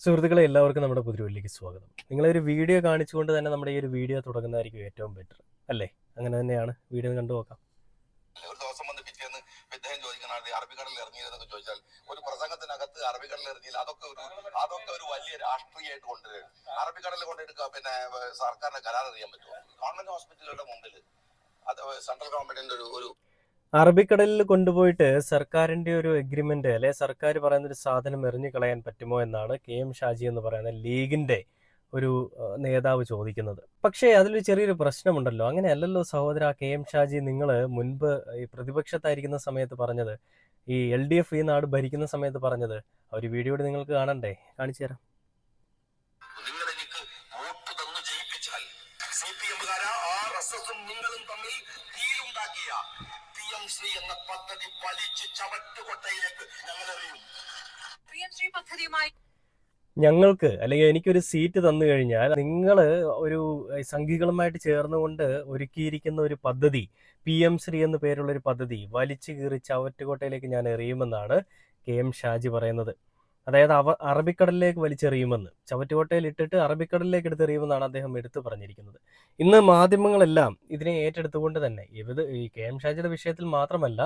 സുഹൃത്തുക്കളെ എല്ലാവർക്കും നമ്മുടെ പുതിയൊരുവിലേക്ക് സ്വാഗതം. നിങ്ങളൊരു വീഡിയോ കാണിച്ചുകൊണ്ട് തന്നെ നമ്മുടെ ഈ ഒരു വീഡിയോ തുടങ്ങുന്നതായിരിക്കും ഏറ്റവും ബെറ്റർ അല്ലേ? അങ്ങനെ തന്നെയാണ്. വീഡിയോ കണ്ടു നോക്കാം. ഒരു ദിവസം വന്ന് പിറ്റേന്ന് ഇദ്ദേഹം ചോദിക്കണം അറബിക്കടലിൽ ഇറങ്ങിയതെന്നൊക്കെ ചോദിച്ചാൽ ഒരു പ്രസംഗത്തിനകത്ത് അറബിക്കടലിൽ ഇറങ്ങിയില്ല. അതൊക്കെ ഒരു വലിയ രാഷ്ട്രീയമായിട്ട് കൊണ്ടുവരും. അറബിക്കടലിൽ കൊണ്ടെടുക്കുക പിന്നെ സർക്കാരിന്റെ കരാർ അറിയാൻ പറ്റുമോ? ഗവൺമെന്റ് ഹോസ്പിറ്റലുകളുടെ മുമ്പിൽ അത് സെൻട്രൽ ഗവൺമെന്റിന്റെ ഒരു അറബിക്കടലിൽ കൊണ്ടുപോയിട്ട് സർക്കാരിന്റെ ഒരു എഗ്രിമെന്റ് അല്ലെ സർക്കാർ പറയുന്ന ഒരു സാധനം എറിഞ്ഞു കളയാൻ പറ്റുമോ എന്നാണ് KM ഷാജി എന്ന് പറയുന്ന ലീഗിന്റെ ഒരു നേതാവ് ചോദിക്കുന്നത്. പക്ഷേ അതിലൊരു ചെറിയൊരു പ്രശ്നമുണ്ടല്ലോ. അങ്ങനെയല്ലല്ലോ സഹോദര KM ഷാജി, നിങ്ങൾ മുൻപ് ഈ പ്രതിപക്ഷത്തായിരിക്കുന്ന സമയത്ത് പറഞ്ഞത്, ഈ LDF ഈ നാട് ഭരിക്കുന്ന സമയത്ത് പറഞ്ഞത്. ഒരു വീഡിയോ നിങ്ങൾക്ക് കാണണ്ടേ? കാണിച്ചു തരാം. നിങ്ങൾ എനിക്ക് വോട്ട് തന്നു ജയിപ്പിച്ചാൽ CPM-കാരാ RSS-ഉം നിങ്ങളും തമ്മിൽ ഡീലുണ്ടാക്കിയ PM ശ്രീ എന്ന പദ്ധതി വലിച്ചു ചവറ്റുകൊട്ടയിലേക്ക് ഞങ്ങൾ എറിയും. PM ശ്രീ പദ്ധതിയുമായി ഞങ്ങൾക്ക് അല്ലെങ്കിൽ എനിക്കൊരു സീറ്റ് തന്നു കഴിഞ്ഞാൽ നിങ്ങൾ ഒരു സംഘികളുമായിട്ട് ചേർന്നുകൊണ്ട് ഒരുക്കിയിരിക്കുന്ന ഒരു പദ്ധതി, PM ശ്രീ എന്ന് പേരുള്ള ഒരു പദ്ധതി വലിച്ചു കീറി ചവറ്റുകൊട്ടയിലേക്ക് ഞാൻ എറിയുമെന്നാണ് KM ഷാജി പറയുന്നത്. അതായത് അറബിക്കടലിലേക്ക് വലിച്ചെറിയുമെന്ന്, ചവറ്റുകൊട്ടയിൽ ഇട്ടിട്ട് അറബിക്കടലിലേക്ക് എടുത്തെറിയുമെന്നാണ് അദ്ദേഹം എടുത്തു പറഞ്ഞിരിക്കുന്നത്. ഇന്ന് മാധ്യമങ്ങളെല്ലാം ഇതിനെ ഏറ്റെടുത്തുകൊണ്ട് തന്നെ ഈ KM ഷാജിയുടെ വിഷയത്തിൽ മാത്രമല്ല,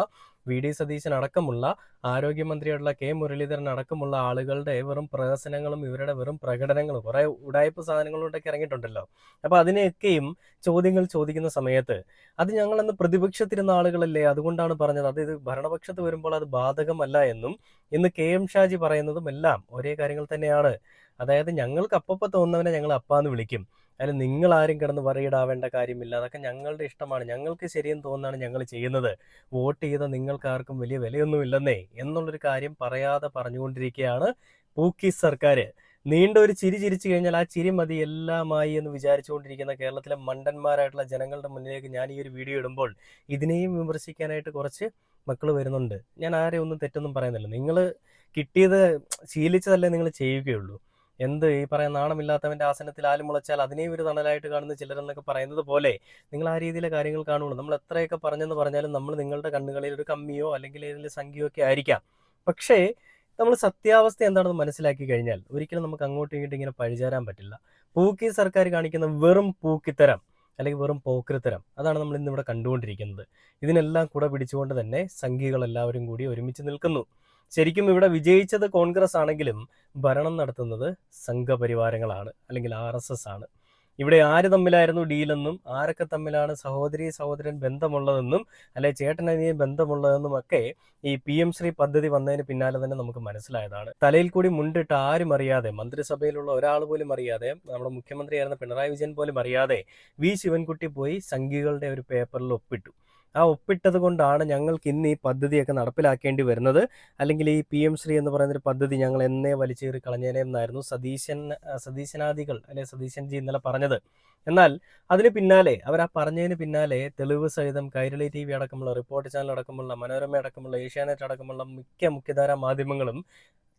VD സതീശൻ അടക്കമുള്ള ആരോഗ്യമന്ത്രിയായിട്ടുള്ള K മുരളീധരൻ അടക്കമുള്ള ആളുകളുടെ വെറും പ്രഹസനങ്ങളും ഇവരുടെ വെറും പ്രകടനങ്ങളും കുറെ ഉടായ്പ സാധനങ്ങളിലൂടെയൊക്കെ ഇറങ്ങിയിട്ടുണ്ടല്ലോ. അപ്പൊ അതിനെയൊക്കെയും ചോദ്യങ്ങൾ ചോദിക്കുന്ന സമയത്ത് അത് ഞങ്ങളന്ന് പ്രതിപക്ഷത്തിരുന്ന ആളുകളല്ലേ, അതുകൊണ്ടാണ് പറഞ്ഞത്, അത് ഇത് ഭരണപക്ഷത്ത് വരുമ്പോൾ അത് ബാധകമല്ല എന്നും ഇന്ന് KM ഷാജി പറയുന്നതും എല്ലാം ഒരേ കാര്യങ്ങൾ തന്നെയാണ്. അതായത് ഞങ്ങൾക്ക് അപ്പപ്പോൾ തോന്നുന്നവനെ ഞങ്ങൾ അപ്പാന്ന് വിളിക്കും, അതിൽ നിങ്ങൾ ആരും കിടന്ന് പറയിടാവേണ്ട കാര്യമില്ല, അതൊക്കെ ഞങ്ങളുടെ ഇഷ്ടമാണ്, ഞങ്ങൾക്ക് ശരിയെന്ന് തോന്നുന്നതാണ് ഞങ്ങൾ ചെയ്യുന്നത്, വോട്ട് ചെയ്ത നിങ്ങൾക്ക് ആർക്കും വലിയ വിലയൊന്നും ഇല്ലെന്നേ എന്നുള്ളൊരു കാര്യം പറയാതെ പറഞ്ഞുകൊണ്ടിരിക്കുകയാണ് പൂക്കി സർക്കാർ. നീണ്ട ഒരു ചിരി ചിരിച്ചു കഴിഞ്ഞാൽ ആ ചിരി മതി എല്ലാമായി എന്ന് വിചാരിച്ചുകൊണ്ടിരിക്കുന്ന കേരളത്തിലെ മണ്ടന്മാരായിട്ടുള്ള ജനങ്ങളുടെ മുന്നിലേക്ക് ഞാൻ ഈ ഒരു വീഡിയോ ഇടുമ്പോൾ ഇതിനെയും വിമർശിക്കാനായിട്ട് കുറച്ച് മക്കൾ വരുന്നുണ്ട്. ഞാൻ ആരെയും ഒന്നും തെറ്റൊന്നും പറയുന്നില്ല. നിങ്ങൾ കിട്ടിയത് ശീലിച്ചതല്ലേ നിങ്ങൾ ചെയ്യുകയുള്ളൂ. എന്ത് ഈ പറയുന്ന നാണമില്ലാത്തവന്റെ ആസനത്തിൽ ആല് മുളച്ചാൽ അതിനെയും ഒരു തണലായിട്ട് കാണുന്ന ചിലരെന്നൊക്കെ പറയുന്നത് പോലെ നിങ്ങൾ ആ രീതിയിലെ കാര്യങ്ങൾ കാണുള്ളൂ. നമ്മൾ എത്രയൊക്കെ പറഞ്ഞെന്ന് പറഞ്ഞാലും നമ്മൾ നിങ്ങളുടെ കണ്ണുകളിൽ ഒരു കമ്മിയോ അല്ലെങ്കിൽ ഏതെങ്കിലും സംഖ്യയോ ഒക്കെ ആയിരിക്കാം. പക്ഷേ നമ്മൾ സത്യാവസ്ഥ എന്താണെന്ന് മനസ്സിലാക്കി കഴിഞ്ഞാൽ ഒരിക്കലും നമുക്ക് അങ്ങോട്ടും ഇങ്ങോട്ടും ഇങ്ങനെ പഴിചാരാൻ പറ്റില്ല. പൂക്കി സർക്കാർ കാണിക്കുന്ന വെറും പൂക്കിത്തരം അല്ലെങ്കിൽ വെറും പോക്കൃത്തരം, അതാണ് നമ്മൾ ഇന്നിവിടെ കണ്ടുകൊണ്ടിരിക്കുന്നത്. ഇതിനെല്ലാം കൂടെ പിടിച്ചുകൊണ്ട് തന്നെ സംഘികളെല്ലാവരും കൂടി ഒരുമിച്ച് നിൽക്കുന്നു. ശരിക്കും ഇവിടെ വിജയിച്ചത് കോൺഗ്രസ് ആണെങ്കിലും ഭരണം നടത്തുന്നത് സംഘപരിവാരങ്ങളാണ് അല്ലെങ്കിൽ RSS ആണ്. ഇവിടെ ആര് തമ്മിലായിരുന്നു ഡീലെന്നും ആരൊക്കെ തമ്മിലാണ് സഹോദരി സഹോദരൻ ബന്ധമുള്ളതെന്നും അല്ലെ ചേട്ടനനിയൻ ബന്ധമുള്ളതെന്നും ഒക്കെ ഈ PM ശ്രീ പദ്ധതി വന്നതിന് പിന്നാലെ തന്നെ നമുക്ക് മനസ്സിലായതാണ്. തലയിൽ കൂടി മുണ്ടിട്ട് ആരും അറിയാതെ, മന്ത്രിസഭയിലുള്ള ഒരാൾ പോലും അറിയാതെ, നമ്മുടെ മുഖ്യമന്ത്രിയായിരുന്ന പിണറായി വിജയൻ പോലും അറിയാതെ ശിവൻകുട്ടി പോയി സംഘികളുടെ ഒരു പേപ്പറിൽ ഒപ്പിട്ടു. ആ ഒപ്പിട്ടത് കൊണ്ടാണ് ഞങ്ങൾക്ക് ഇന്ന് ഈ പദ്ധതിയൊക്കെ നടപ്പിലാക്കേണ്ടി വരുന്നത്. അല്ലെങ്കിൽ ഈ PM ശ്രീ എന്ന് പറയുന്നൊരു പദ്ധതി ഞങ്ങൾ എന്നേ വലിച്ചേറി കളഞ്ഞേനെ എന്നായിരുന്നു സതീശനാദികൾ അല്ലെ സതീശൻ ജി ഇന്നലെ പറഞ്ഞത്. എന്നാൽ അതിന് പിന്നാലെ അവർ ആ പറഞ്ഞതിന് പിന്നാലെ തെളിവ് സഹിതം കൈരളി TV അടക്കമുള്ള, റിപ്പോർട്ട് ചാനൽ അടക്കമുള്ള, മനോരമ അടക്കമുള്ള, ഏഷ്യാനെറ്റ് അടക്കമുള്ള മുഖ്യധാരാ മാധ്യമങ്ങളും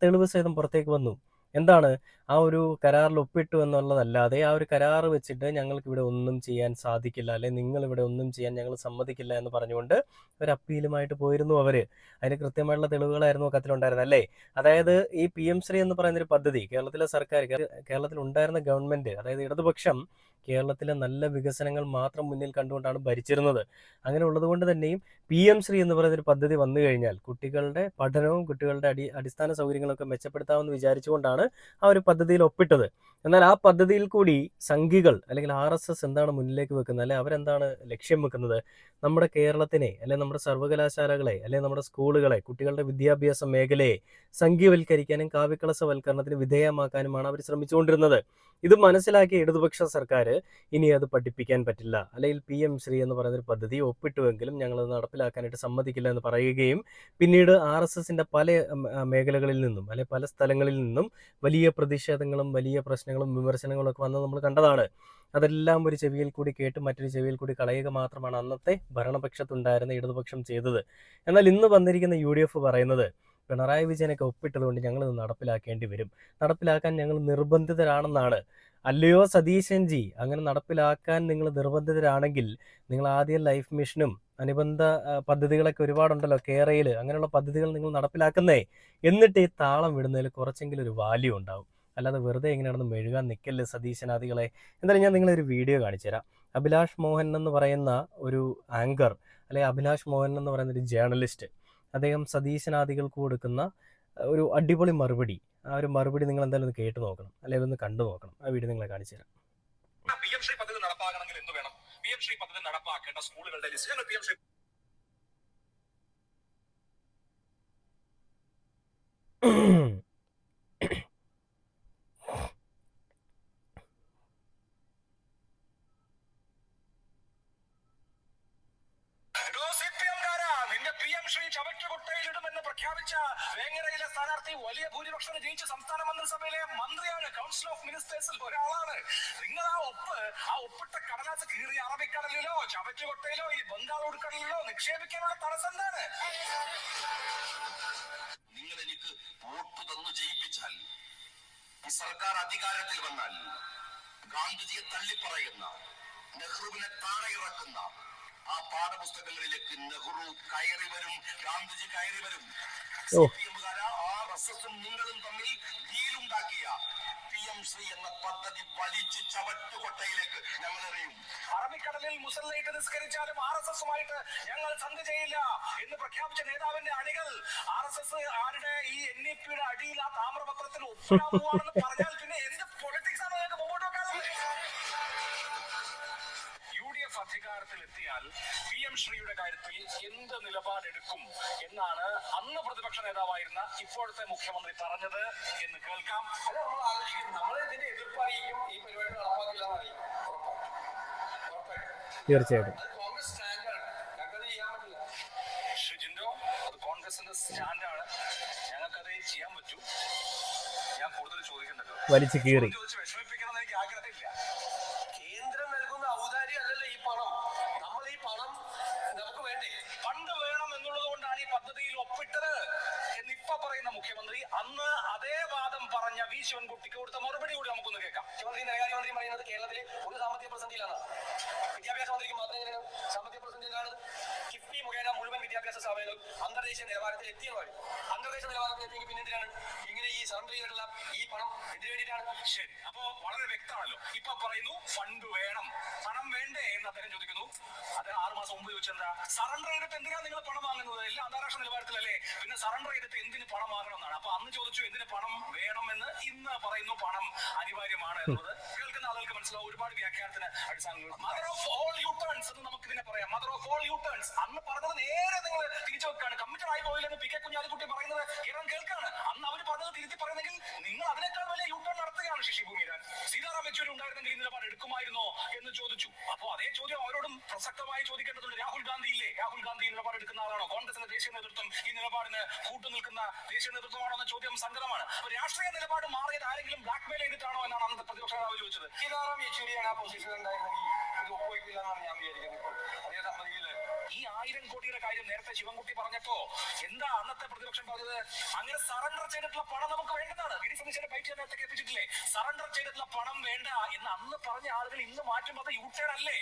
തെളിവ് സഹിതം പുറത്തേക്ക് വന്നു. എന്താണ്? ആ ഒരു കരാറിൽ ഒപ്പിട്ടു എന്നുള്ളതല്ലാതെ ആ ഒരു കരാർ വെച്ചിട്ട് ഞങ്ങൾക്ക് ഇവിടെ ഒന്നും ചെയ്യാൻ സാധിക്കില്ല, അല്ലെ നിങ്ങൾ ഇവിടെ ഒന്നും ചെയ്യാൻ ഞങ്ങൾ സമ്മതിക്കില്ല എന്ന് പറഞ്ഞുകൊണ്ട് ഒരു അപ്പീലുമായിട്ട് പോയിരുന്നു അവര്. അതിന് കൃത്യമായിട്ടുള്ള തെളിവുകളായിരുന്നു കത്തിലുണ്ടായിരുന്നത് അല്ലേ? അതായത് ഈ PM ശ്രീ എന്ന് പറയുന്നൊരു പദ്ധതി കേരളത്തിലെ സർക്കാർ, കേരളത്തിൽ ഉണ്ടായിരുന്ന ഗവൺമെന്റ്, അതായത് ഇടതുപക്ഷം കേരളത്തിലെ നല്ല വികസനങ്ങൾ മാത്രം മുന്നിൽ കണ്ടുകൊണ്ടാണ് ഭരിച്ചിരുന്നത്. അങ്ങനെ ഉള്ളത് കൊണ്ട് തന്നെയും PM ശ്രീ എന്ന് പറയുന്നൊരു പദ്ധതി വന്നു കഴിഞ്ഞാൽ കുട്ടികളുടെ പഠനവും കുട്ടികളുടെ അടിസ്ഥാന സൗകര്യങ്ങളൊക്കെ മെച്ചപ്പെടുത്താമെന്ന് വിചാരിച്ചുകൊണ്ടാണ് ആ ഒരു പദ്ധതിയിൽ ഒപ്പിട്ടത്. എന്നാൽ ആ പദ്ധതിയിൽ കൂടി സംഘികൾ അല്ലെങ്കിൽ RSS എന്താണ് മുന്നിലേക്ക് വെക്കുന്നത്, അല്ലെ അവരെന്താണ് ലക്ഷ്യം വെക്കുന്നത്? നമ്മുടെ കേരളത്തിനെ അല്ലെ നമ്മുടെ സർവകലാശാലകളെ അല്ലെ നമ്മുടെ സ്കൂളുകളെ, കുട്ടികളുടെ വിദ്യാഭ്യാസ മേഖലയെ സംഘീവൽക്കരിക്കാനും കാവ്യക്കളസവൽക്കരണത്തിന് വിധേയമാക്കാനുമാണ് അവർ ശ്രമിച്ചുകൊണ്ടിരുന്നത്. ഇത് മനസ്സിലാക്കിയ ഇടതുപക്ഷ സർക്കാർ ഇനി അത് പഠിപ്പിക്കാൻ പറ്റില്ല, അല്ലെങ്കിൽ PM ശ്രീ എന്ന് പറയുന്നൊരു പദ്ധതി ഒപ്പിട്ടുവെങ്കിലും ഞങ്ങളത് നടപ്പിലാക്കാനായിട്ട് സമ്മതിക്കില്ല എന്ന് പറയുകയും പിന്നീട് RSSന്റെ പല മേഖലകളിൽ നിന്നും അല്ലെ പല സ്ഥലങ്ങളിൽ നിന്നും വലിയ പ്രതിഷേധങ്ങളും വലിയ പ്രശ്നങ്ങളും വിമർശനങ്ങളും ഒക്കെ വന്നത് നമ്മൾ കണ്ടതാണ്. അതെല്ലാം ഒരു ചെവിയിൽ കൂടി കേട്ട് മറ്റൊരു ചെവിയിൽ കൂടി കളയുക മാത്രമാണ് അന്നത്തെ ഭരണപക്ഷത്തുണ്ടായിരുന്ന ഇടതുപക്ഷം ചെയ്തത്. എന്നാൽ ഇന്ന് വന്നിരിക്കുന്ന UDF പറയുന്നത് പിണറായി വിജയനൊക്കെ ഒപ്പിട്ടതുകൊണ്ട് ഞങ്ങൾ ഇത് നടപ്പിലാക്കേണ്ടി വരും, നടപ്പിലാക്കാൻ ഞങ്ങൾ നിർബന്ധിതരാണെന്നാണ്. അല്ലയോ സതീശൻ ജി, അങ്ങനെ നടപ്പിലാക്കാൻ നിങ്ങൾ നിർബന്ധിതരാണെങ്കിൽ നിങ്ങൾ ആദ്യം ലൈഫ് മിഷനും അനുബന്ധ പദ്ധതികളൊക്കെ ഒരുപാടുണ്ടല്ലോ കേരളയിൽ, അങ്ങനെയുള്ള പദ്ധതികൾ നിങ്ങൾ നടപ്പിലാക്കുന്നേ. എന്നിട്ട് ഈ താളം വിടുന്നതിൽ കുറച്ചെങ്കിലും ഒരു വാല്യൂ ഉണ്ടാവും. അല്ലാതെ വെറുതെ ഇങ്ങനെ നടന്ന് മെഴുകാൻ നിൽക്കല്ലേ സതീശനാദികളെ. എന്തായാലും ഞാൻ നിങ്ങളൊരു വീഡിയോ കാണിച്ചു തരാം. അഭിലാഷ് മോഹൻ എന്ന് പറയുന്ന ഒരു ആങ്കർ, അല്ലെങ്കിൽ അഭിലാഷ് മോഹൻ എന്ന് പറയുന്ന ഒരു ജേർണലിസ്റ്റ്, അദ്ദേഹം സതീശനാദികൾക്ക് കൊടുക്കുന്ന ഒരു അടിപൊളി മറുപടി. ആ ഒരു മറുപടി നിങ്ങൾ എന്തായാലും ഒന്ന് കേട്ട് നോക്കണം, അല്ലെങ്കിൽ ഒന്ന് കണ്ടു നോക്കണം. ആ വീഡിയോ നിങ്ങളെ കാണിച്ചു തരാം. PM ശ്രീ പദ്ധതി നടപ്പാക്കണമെങ്കിൽ എന്ത് വേണം? PM ശ്രീ പദ്ധതി നടപ്പാക്കേണ്ട സ്കൂളുകളുടെ ലിസ്റ്റ് ഞങ്ങൾ PM ശ്രീ നിന്റെ PM ശ്രീ ചവറ്റുകുട്ടയിലിടുമെന്ന് പ്രഖ്യാപിച്ച വേങ്ങരയിലെ സ്ഥാനാർത്ഥി വലിയ ഭൂരിപക്ഷം ജയിച്ച് സംസ്ഥാന മന്ത്രിസഭയിലെ മന്ത്രിയാണ്, കൗൺസിൽ ഓഫ് മിനിസ്റ്റേഴ്സിൽ ഒരാളാണ്. നിങ്ങൾ ആ ഒപ്പിട്ട കടലാസ് കീറി അറബിക്കടലിലോ ചവറ്റുകൊട്ടയിലോ ഈ ബംഗാൾ ഉൾക്കടലിലോ നിക്ഷേപിക്കാനുള്ള തടസ്സം എന്താണ്? നിങ്ങൾ എനിക്ക് വോട്ട് തന്നു ജയിപ്പിച്ചാൽ, ഈ സർക്കാർ അധികാരത്തിൽ വന്നാൽ ഗാന്ധിജിയെ തള്ളിപ്പറയുന്ന, നെഹ്റുവിനെ താഴെ ഇറക്കുന്ന ആ പാഠപുസ്തകങ്ങളിലേക്ക് നെഹ്റു കയറി വരും, ഗാന്ധിജി കയറി വരും. RSSും നിങ്ങളും തമ്മിൽ ഡീലുണ്ടാക്കിയ PM ശ്രീ എന്ന പദ്ധതി വലിച്ചു ചവറ്റുകൊട്ടയിലേക്ക് ഞങ്ങൾ എറിയും. അറബിക്കടലിൽ മുസല്ലയിട്ട് നിസ്കരിച്ചാലും RSSുമായിട്ട് ഞങ്ങൾ സന്ധി ചെയ്യില്ല എന്ന് പ്രഖ്യാപിച്ച നേതാവിന്റെ അണികൾ RSS ആരുടെ ഈ NEPയുടെ അടിയിൽ ആ താമ്രപത്രത്തിൽ ഒപ്പിടാമെന്ന് പറഞ്ഞാൽ പിന്നെ എന്ത് പൊളിറ്റിക്സ് ആണ് നിങ്ങൾക്ക് മുമ്പോട്ട് വെക്കാറുള്ളത്? UDF അധികാരത്തിലെത്തിയാൽ PM ശ്രീയുടെ കാര്യത്തിൽ എന്ത് നിലപാടെടുക്കും എന്നാണ് അന്ന് പ്രതിപക്ഷ നേതാവായിരുന്ന ഇപ്പോഴത്തെ മുഖ്യമന്ത്രി പറഞ്ഞത് എന്ന് കേൾക്കാം. അത് നമ്മൾ ആലോചിക്കും. നമ്മൾ ഇതിന്റെ എതിർപ്പ് അറിയിക്കും, ഈ പരിപാടി നടപ്പാക്കില്ല എന്നറിയും. തീർച്ചയായിട്ടും കോൺഗ്രസ് സ്റ്റാൻഡാണ്, ഞങ്ങൾക്കത് ചെയ്യാൻ പറ്റില്ല. ഷിജിൻഡോ, അത് കോൺഗ്രസിന്റെ സ്റ്റാൻഡാണ്, ഞങ്ങൾക്കത് ചെയ്യാൻ പറ്റൂ. ഞാൻ കൂടുതൽ ചോദിക്കുന്നുണ്ടല്ലോ, വലിച്ചു കീറി. വിഷമിപ്പിക്കണം എന്ന് എനിക്ക് ആഗ്രഹമില്ല. കേന്ദ്രം നൽകുന്ന ഔദാര്യം അല്ലല്ലോ ഈ പണം. നമ്മൾ ഈ പണം നമുക്ക് വേണ്ടേ? ഫണ്ട് വേണം എന്നുള്ളത് കൊണ്ടാണ് ഈ പദ്ധതിയിൽ ഒപ്പിട്ടത് എന്നിപ്പോ പറയുന്ന മുഖ്യമന്ത്രി അന്ന് അതേ വാദം പറഞ്ഞ വി ശിവൻകുട്ടിക്ക് കൊടുത്ത മറുപടി കൂടി നമുക്കൊന്ന് കേൾക്കാം. മുഖ്യമന്ത്രി ധനകാര്യമന്ത്രി പറയുന്നത് കേരളത്തിൽ ഒരു സാമ്പത്തിക പ്രതിസന്ധിയിലാണ്. വിദ്യാഭ്യാസ മന്ത്രിക്ക് മാത്രമേ സാമ്പത്തിക പ്രതിസന്ധിയിലാണ്. കിഫ്ബി മുഖേന മുഴുവൻ വിദ്യാഭ്യാസ സ്ഥാപനങ്ങളും അന്തർദേശീയ നിലവാരത്തിൽ എത്തിയതാണ്. അന്തർദേശീയ നിലവാരത്തിൽ എത്തിയെങ്കിൽ പിന്നെ എന്തിനാണ് ഇങ്ങനെ ഈ സറണ്ടർ ചെയ്തിട്ടുള്ള ഈ പണം എന്തിനു വേണ്ടിയിട്ടാണ്? ശരി, അപ്പോ വളരെ വ്യക്തമാണല്ലോ. ഇപ്പൊ പറയുന്നു ഫണ്ട് വേണം, പണം വേണ്ടേ എന്ന് അദ്ദേഹം ചോദിക്കുന്നു. അത് 6 മാസം മുമ്പ് ചോദിച്ചെന്താ? സറണ്ടർ ചെയ്തിട്ട് എന്തിനാണ് നിങ്ങൾ പണം വാങ്ങുന്നത്? എല്ലാം അന്താരാഷ്ട്ര നിലവാരത്തിലല്ലേ, പിന്നെ സറണ്ടർ ചെയ്തിട്ട് എന്തിന് പണം വാങ്ങണം എന്നാണ്. അപ്പൊ അന്ന് ചോദിച്ചു എന്തിന് പണം വേണമെന്ന്, ഇന്ന് പറയുന്നു പണം അനിവാര്യമാണ് എന്നുള്ളത്. കേൾക്കുന്ന ആളുകൾക്ക് മനസ്സിലാവും, ഒരുപാട് വ്യാഖ്യാനത്തിന് അടിസ്ഥാനങ്ങൾ. Mother of all U turns എന്ന് നമുക്ക് ഇതിനെ പറയാം. Mother of all U turns. അന്ന് പറഞ്ഞത് നേരെ നിങ്ങൾ തിരിച്ചു വെക്കാണ്. കമ്മിറ്റഡ് ആയി പോയില്ലെന്ന് PK കുഞ്ഞാലിക്കുട്ടി പറയുന്നത് കേരളം കേൾക്കാണ്. അന്ന് അവർ പറഞ്ഞത് തിരുത്തി പറയുന്നെങ്കിൽ നിങ്ങൾ അതിനേക്കാൾ വലിയ യു ടേൺ നടത്തുകയാണ്. ശശി ഭൂമിരാൻ, സീതാറാം യെച്ചൂരി ഉണ്ടായിരുന്നെങ്കിൽ ഈ നിലപാട് എടുക്കുമായിരുന്നോ എന്ന് ചോദിച്ചു. അപ്പോ അതേ ചോദ്യം അവരോടും പ്രസക്തമായി ചോദിക്കേണ്ടതുണ്ട്. രാഹുൽ ഗാന്ധി ഇല്ലേ? രാഹുൽ ഗാന്ധി നിലപാട് എടുക്കുന്ന ആളാണോ? കോൺഗ്രസിന്റെ ദേശീയ നേതൃത്വം ഈ നിലപാടിന് കൂട്ടുനിൽക്കുന്ന ദേശീയ നേതൃത്വമാണോ എന്ന ചോദ്യം സങ്കടമാണ്. രാഷ്ട്രീയ നിലപാട് മാറിയത് ആരെങ്കിലും ബ്ലാക്ക് മെയിൽ ചെയ്തിട്ടാണോ എന്നാണ് അന്നത്തെ പ്രതിപക്ഷ നേതാവ് ചോദിച്ചത്. സീതാറാം യെച്ചൂരിയാണ് ആ പൊസിഷൻ ഉണ്ടായിരുന്നെങ്കിൽ ഇത് ഒപ്പുവയ്ക്കില്ല എന്നാണ് ഞാൻ വിചാരിക്കുന്നത്. അതേ സമ്മതിക്കില്ല. ഈ 1000 കോടിയുടെ കാര്യം നേരത്തെ ശിവൻകുട്ടി പറഞ്ഞപ്പോ എന്താ അന്നത്തെ പ്രതിപക്ഷം പറഞ്ഞത്? അങ്ങനെ സറണ്ടർ ചെയ്തിട്ടുള്ള പണം നമുക്ക് വേണ്ടതാണ്. വി ഡി സതീശന്റെ പൈസ നേരത്തെ എത്തിച്ചിട്ടില്ലേ? സറണ്ടർ ചെയ്തിട്ടുള്ള പണം വേണ്ട എന്ന് അന്ന് പറഞ്ഞ ആളുകൾ ഇന്ന് മാറ്റുമ്പോൾ അത് യൂട്ടേൺ അല്ലേ?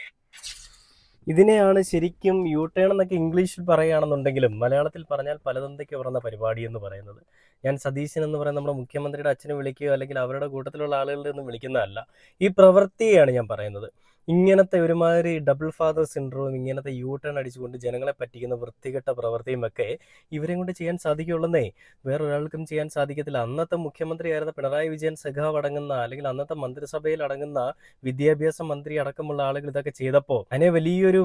ഇതിനെയാണ് ശരിക്കും യു ടേൺ എന്നൊക്കെ ഇംഗ്ലീഷിൽ പറയുകയാണെന്നുണ്ടെങ്കിലും മലയാളത്തിൽ പറഞ്ഞാൽ പലതന്തയ്ക്ക് പറഞ്ഞ പരിപാടി എന്ന് പറയുന്നത്. ഞാൻ സതീശൻ എന്ന് പറയുന്ന നമ്മുടെ മുഖ്യമന്ത്രിയുടെ അച്ഛനെ വിളിക്കുകയോ അല്ലെങ്കിൽ അവരുടെ കൂട്ടത്തിലുള്ള ആളുകളുടെ ഒന്നും വിളിക്കുന്നതല്ല, ഈ പ്രവൃത്തിയാണ് ഞാൻ പറയുന്നത്. ഇങ്ങനത്തെ ഒരുമാതിരി ഡബിൾ ഫാദർ സിൻഡ്രോം, ഇങ്ങനത്തെ യു ടേൺ അടിച്ചുകൊണ്ട് ജനങ്ങളെ പറ്റിക്കുന്ന വൃത്തികെട്ട പ്രവൃത്തിയും ഒക്കെ ഇവരെ കൊണ്ട് ചെയ്യാൻ സാധിക്കുള്ളന്നേ, വേറൊരാൾക്കും ചെയ്യാൻ സാധിക്കത്തില്ല. അന്നത്തെ മുഖ്യമന്ത്രിയായിരുന്ന പിണറായി വിജയൻ സഖാവ് അടങ്ങുന്ന അല്ലെങ്കിൽ അന്നത്തെ മന്ത്രിസഭയിൽ അടങ്ങുന്ന വിദ്യാഭ്യാസ മന്ത്രി അടക്കമുള്ള ആളുകൾ ഇതൊക്കെ ചെയ്തപ്പോൾ അതിനെ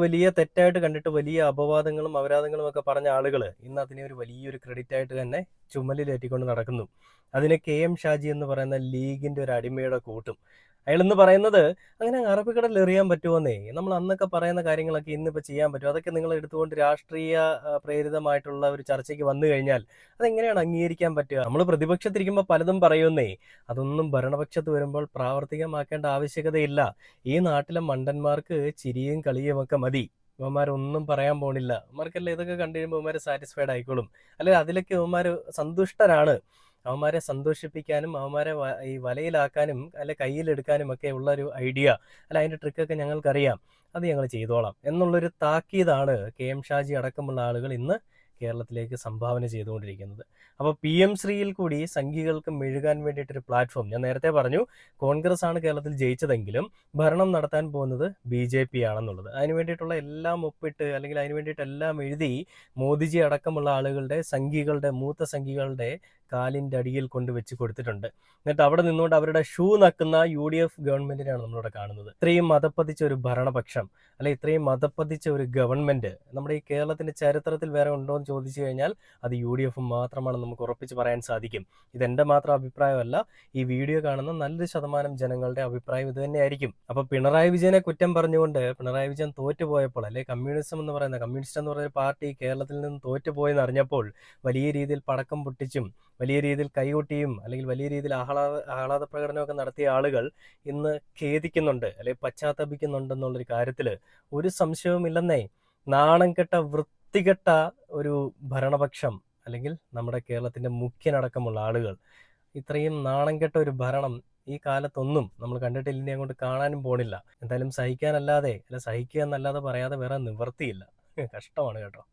വലിയ തെറ്റായിട്ട് കണ്ടിട്ട് വലിയ അപവാദങ്ങളും അപരാധങ്ങളും ഒക്കെ പറഞ്ഞ ആളുകൾ ഇന്ന് അതിനെ ഒരു വലിയൊരു ക്രെഡിറ്റ് ആയിട്ട് തന്നെ ചുമലിലേറ്റിക്കൊണ്ട് നടക്കുന്നു. അതിന് KM ഷാജി എന്ന് പറയുന്ന ലീഗിന്റെ ഒരു അടിമയുടെ കൂട്ടും. അയാളെന്ന് പറയുന്നത് അങ്ങനെ അറബിക്കടലിൽ എറിയാൻ പറ്റുമെന്നേ. നമ്മൾ അന്നൊക്കെ പറയുന്ന കാര്യങ്ങളൊക്കെ ഇന്നിപ്പോൾ ചെയ്യാൻ പറ്റും. അതൊക്കെ നിങ്ങൾ എടുത്തുകൊണ്ട് രാഷ്ട്രീയ പ്രേരിതമായിട്ടുള്ള ഒരു ചർച്ചയ്ക്ക് വന്നു കഴിഞ്ഞാൽ അതെങ്ങനെയാണ് അംഗീകരിക്കാൻ പറ്റുക? നമ്മൾ പ്രതിപക്ഷത്തിരിക്കുമ്പോൾ പലതും പറയുന്നേ, അതൊന്നും ഭരണപക്ഷത്ത് വരുമ്പോൾ പ്രാവർത്തികമാക്കേണ്ട ആവശ്യകതയില്ല. ഈ നാട്ടിലെ മണ്ടന്മാർക്ക് ചിരിയും കളിയും ഒക്കെ മതി. ഇവന്മാരൊന്നും പറയാൻ പോണില്ല. ഇവന്മാർക്കല്ലേ ഇതൊക്കെ കണ്ടു കഴിയുമ്പോൾ ഇവന്മാർ സാറ്റിസ്ഫൈഡ് ആയിക്കോളും. അല്ലെങ്കിൽ അതിലൊക്കെ ഇവന്മാർ സന്തുഷ്ടരാണ്. അവന്മാരെ സന്തോഷിപ്പിക്കാനും അവന്മാരെ ഈ വലയിലാക്കാനും അല്ലെ കയ്യിലെടുക്കാനും ഒക്കെ ഉള്ള ഒരു ഐഡിയ അല്ല, അതിൻ്റെ ട്രിക്കൊക്കെ ഞങ്ങൾക്കറിയാം, അത് ഞങ്ങൾ ചെയ്തോളാം എന്നുള്ളൊരു താക്കീതാണ് KM ഷാജി അടക്കമുള്ള ആളുകൾ ഇന്ന് കേരളത്തിലേക്ക് സംഭാവന ചെയ്തുകൊണ്ടിരിക്കുന്നത്. അപ്പോൾ PM ശ്രീയിൽ കൂടി സംഘികൾക്ക് മെഴുകാൻ വേണ്ടിയിട്ടൊരു പ്ലാറ്റ്ഫോം, ഞാൻ നേരത്തെ പറഞ്ഞു കോൺഗ്രസ് ആണ് കേരളത്തിൽ ജയിച്ചതെങ്കിലും ഭരണം നടത്താൻ പോകുന്നത് BJP ആണെന്നുള്ളത്. അതിന് വേണ്ടിയിട്ടുള്ള എല്ലാം ഒപ്പിട്ട് അല്ലെങ്കിൽ അതിന് വേണ്ടിയിട്ട് എല്ലാം എഴുതി മോദിജി അടക്കമുള്ള ആളുകളുടെ സംഘികളുടെ മൂത്ത സംഘികളുടെ കാലിൻ്റെ അടിയിൽ കൊണ്ട് വെച്ച് കൊടുത്തിട്ടുണ്ട്. എന്നിട്ട് അവിടെ നിന്നുകൊണ്ട് അവരുടെ ഷൂ നക്കുന്ന UDF ഗവൺമെന്റിനെയാണ് നമ്മളിവിടെ കാണുന്നത്. ഇത്രയും മതപ്പതിച്ച ഒരു ഭരണപക്ഷം അല്ലെ ഇത്രയും മതപ്പതിച്ച ഒരു ഗവൺമെന്റ് നമ്മുടെ ഈ കേരളത്തിന്റെ ചരിത്രത്തിൽ വേറെ ഉണ്ടോ എന്ന് ചോദിച്ചു കഴിഞ്ഞാൽ അത് UDF മാത്രമാണ് നമുക്ക് ഉറപ്പിച്ച് പറയാൻ സാധിക്കും. ഇതെന്റെ മാത്രം അഭിപ്രായമല്ല, ഈ വീഡിയോ കാണുന്ന നല്ലൊരു ശതമാനം ജനങ്ങളുടെ അഭിപ്രായം ഇത് തന്നെയായിരിക്കും. അപ്പൊ പിണറായി വിജയനെ കുറ്റം പറഞ്ഞുകൊണ്ട് പിണറായി വിജയൻ തോറ്റുപോയപ്പോൾ അല്ലെ കമ്മ്യൂണിസ്റ്റ് എന്ന് പറയുന്ന പാർട്ടി കേരളത്തിൽ നിന്ന് തോറ്റുപോയെന്ന് അറിഞ്ഞപ്പോൾ വലിയ രീതിയിൽ പടക്കം പൊട്ടിച്ചും വലിയ രീതിയിൽ കൈകൊട്ടിയും അല്ലെങ്കിൽ വലിയ രീതിയിൽ ആഹ്ലാദ പ്രകടനമൊക്കെ നടത്തിയ ആളുകൾ ഇന്ന് ഖേദിക്കുന്നുണ്ട് അല്ലെങ്കിൽ പശ്ചാത്തപിക്കുന്നുണ്ടെന്നുള്ളൊരു കാര്യത്തിൽ ഒരു സംശയവുമില്ലെന്നേ. നാണം കെട്ട വൃത്തികെട്ട ഒരു ഭരണപക്ഷം അല്ലെങ്കിൽ നമ്മുടെ കേരളത്തിന്റെ മുഖ്യനടക്കമുള്ള ആളുകൾ, ഇത്രയും നാണം കെട്ട ഒരു ഭരണം ഈ കാലത്തൊന്നും നമ്മൾ കണ്ടിട്ടില്ല, ഇനി അങ്ങോട്ട് കാണാനും പോണില്ല. എന്തായാലും സഹിക്കാനല്ലാതെ അല്ല സഹിക്കുക എന്നല്ലാതെ പറയാതെ വേറെ നിവർത്തിയില്ല. കഷ്ടമാണ് കേട്ടോ.